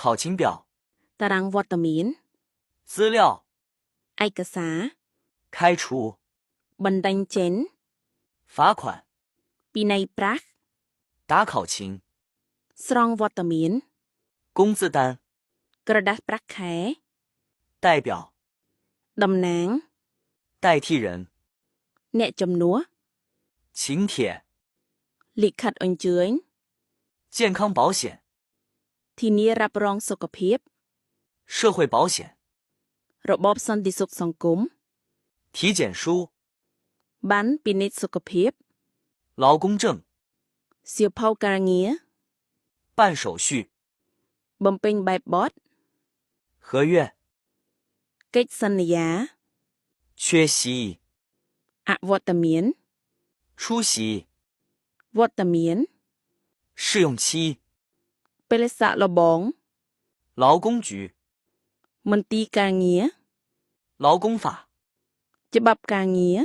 考勤表 ตารางវត្តមាន 资料 ឯកសារ 开除 បណ្តេញចេញ 罚款 ពិន័យប្រាក់ 打考勤 ស្រង់វត្តមាន 工资单 ក្រដាស់ប្រាក់ខែ 代表 តំណាង 代替人 អ្នកជំនួស 请帖 លិខិតអញ្ជើញ 健康保险 ធានារ៉ាប់រងសុខភាព 社会保险 របបសន្តិសុខសង្គម 体检书 បានពិនិត្យសុខភាព 劳工证 សៀវភៅការងារ 办手续 បំពេញបែបបទ 合约 កិច្ចសន្យា 缺席 អវត្តមាន 出席 វត្តមាន 试用期 ពេលសាក់លបង 劳工局 មន្ទីរការងារ 劳工法 ច្បាប់ការងារ